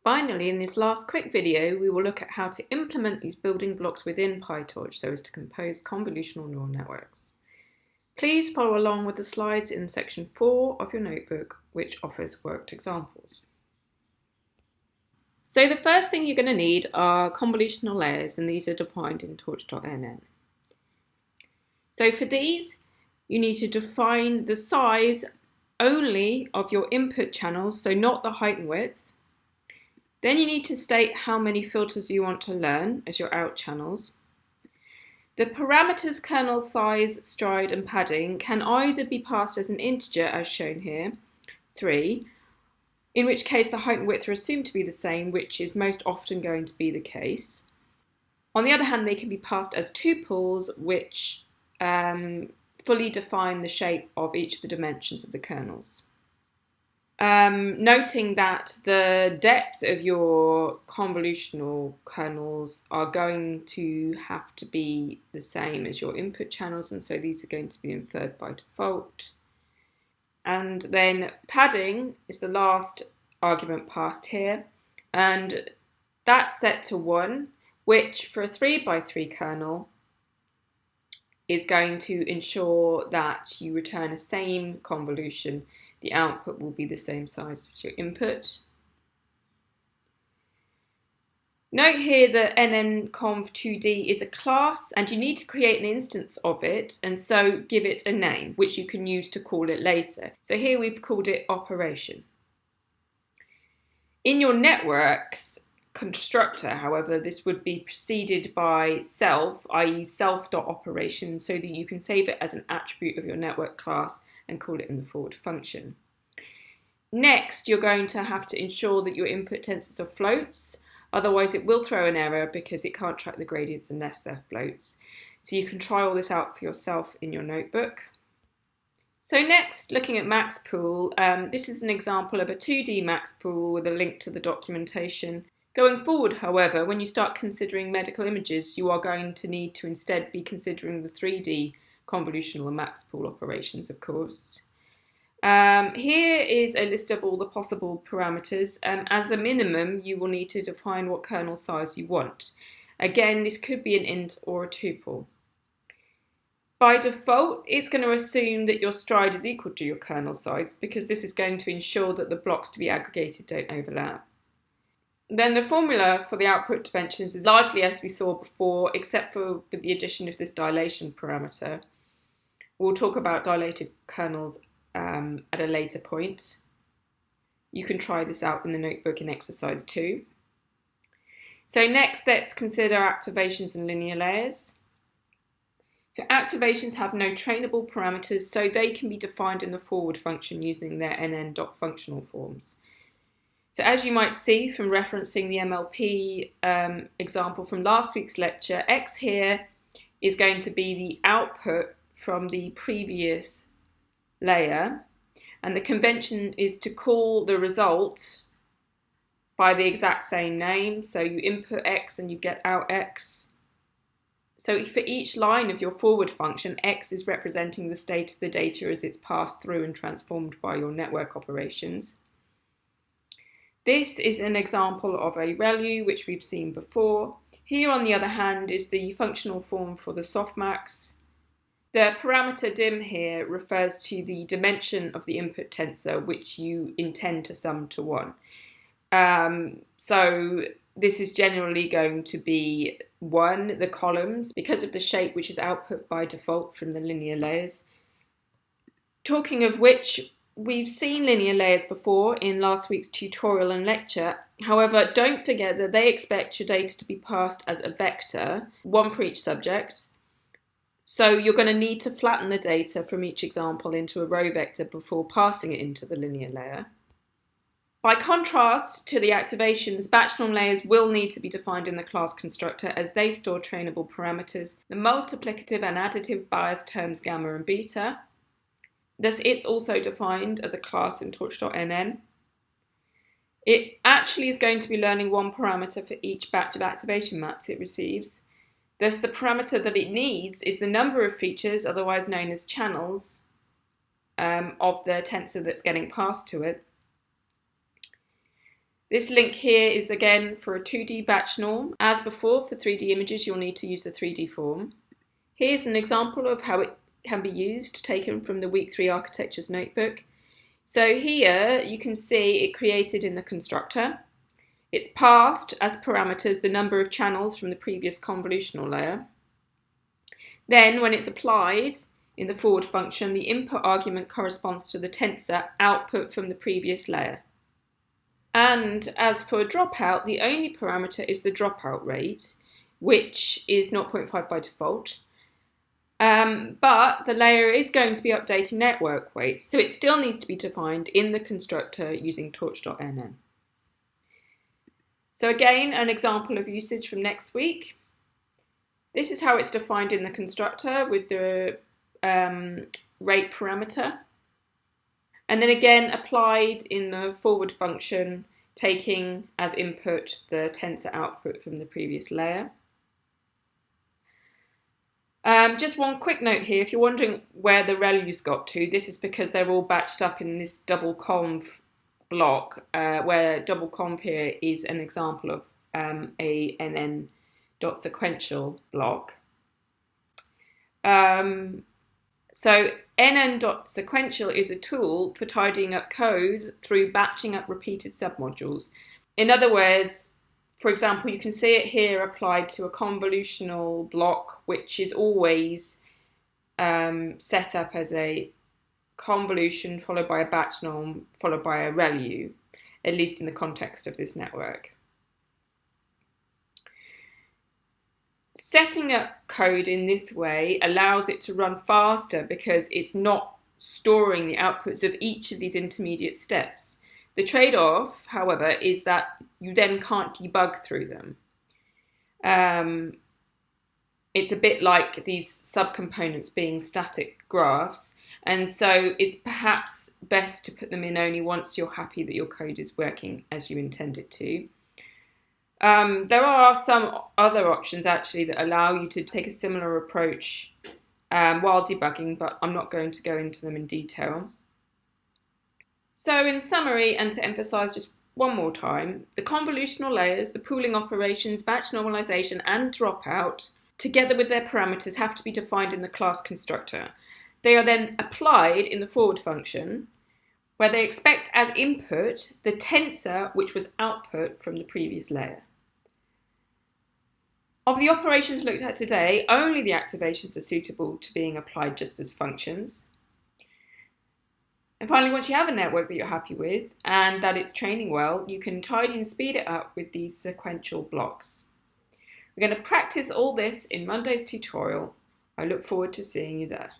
Finally, in this last quick video, we will look at how to implement these building blocks within Pytorch so as to compose convolutional neural networks. Please follow along with the slides in section 4 of your notebook, which offers worked examples. So the first thing you're going to need are convolutional layers, and these are defined in torch.nn. So for these, you need to define the size only of your input channels, so not the height and width. Then you need to state how many filters you want to learn as your out channels. The parameters kernel size, stride and padding can either be passed as an integer as shown here, 3, in which case the height and width are assumed to be the same, which is most often going to be the case. On the other hand, they can be passed as tuples, which fully define the shape of each of the dimensions of the kernels. Noting that the depth of your convolutional kernels are going to have to be the same as your input channels, and so these are going to be inferred by default. And then padding is the last argument passed here, and that's set to 1, which for a 3x3 kernel is going to ensure that you return a same convolution. The output will be the same size as your input. Note here that nnconv2d is a class, and you need to create an instance of it, and so give it a name, which you can use to call it later. So here we've called it operation. In your networks constructor, however, this would be preceded by self, i.e. self.operation, so that you can save it as an attribute of your network class and call it in the forward function. Next, you're going to have to ensure that your input tensors are floats, otherwise it will throw an error because it can't track the gradients unless they're floats. So you can try all this out for yourself in your notebook. So next, looking at max pool, this is an example of a 2D max pool with a link to the documentation. Going forward, however, when you start considering medical images, you are going to need to instead be considering the 3D convolutional and max pool operations, of course. Here is a list of all the possible parameters. As a minimum, you will need to define what kernel size you want. Again, this could be an int or a tuple. By default, it's going to assume that your stride is equal to your kernel size because this is going to ensure that the blocks to be aggregated don't overlap. Then the formula for the output dimensions is largely as we saw before, except for with the addition of this dilation parameter. We'll talk about dilated kernels at a later point. You can try this out in the notebook in exercise 2. So next, let's consider activations and linear layers. So activations have no trainable parameters, so they can be defined in the forward function using their nn.functional forms. So as you might see from referencing the MLP example from last week's lecture, x here is going to be the output from the previous layer, and the convention is to call the result by the exact same name. So you input x and you get out x. So for each line of your forward function, x is representing the state of the data as it's passed through and transformed by your network operations. This is an example of a ReLU, which we've seen before. Here, on the other hand, is the functional form for the softmax. The parameter dim here refers to the dimension of the input tensor, which you intend to sum to 1. So this is generally going to be 1, the columns, because of the shape which is output by default from the linear layers. Talking of which, we've seen linear layers before in last week's tutorial and lecture. However, don't forget that they expect your data to be passed as a vector, 1 for each subject. So you're going to need to flatten the data from each example into a row vector before passing it into the linear layer. By contrast to the activations, batch norm layers will need to be defined in the class constructor as they store trainable parameters, the multiplicative and additive bias terms gamma and beta. Thus, it's also defined as a class in torch.nn. It actually is going to be learning 1 parameter for each batch of activation maps it receives. Thus, the parameter that it needs is the number of features, otherwise known as channels, of the tensor that's getting passed to it. This link here is again for a 2D batch norm. As before, for 3D images, you'll need to use the 3D form. Here's an example of how it can be used, taken from the week 3 architectures notebook. So here you can see it created in the constructor. It's passed as parameters the number of channels from the previous convolutional layer. Then when it's applied in the forward function, the input argument corresponds to the tensor output from the previous layer. And as for dropout, the only parameter is the dropout rate, which is 0.5 by default. But the layer is going to be updating network weights, so it still needs to be defined in the constructor using torch.nn. So again, an example of usage from next week. This is how it's defined in the constructor with the rate parameter. And then again, applied in the forward function, taking as input the tensor output from the previous layer. Just one quick note here, if you're wondering where the ReLUs got to, this is because they're all batched up in this double conv block, where double conv here is an example of a nn.sequential block. So nn.sequential is a tool for tidying up code through batching up repeated submodules. In other words, for example, you can see it here applied to a convolutional block, which is always set up as a convolution followed by a batch norm followed by a ReLU, at least in the context of this network. Setting up code in this way allows it to run faster because it's not storing the outputs of each of these intermediate steps. The trade-off, however, is that you then can't debug through them. It's a bit like these subcomponents being static graphs, and so it's perhaps best to put them in only once you're happy that your code is working as you intend it to. There are some other options actually that allow you to take a similar approach while debugging, but I'm not going to go into them in detail. So in summary, and to emphasize just one more time, the convolutional layers, the pooling operations, batch normalization, and dropout, together with their parameters, have to be defined in the class constructor. They are then applied in the forward function, where they expect as input the tensor which was output from the previous layer. Of the operations looked at today, only the activations are suitable to being applied just as functions. And finally, once you have a network that you're happy with and that it's training well, you can tidy and speed it up with these sequential blocks. We're going to practice all this in Monday's tutorial. I look forward to seeing you there.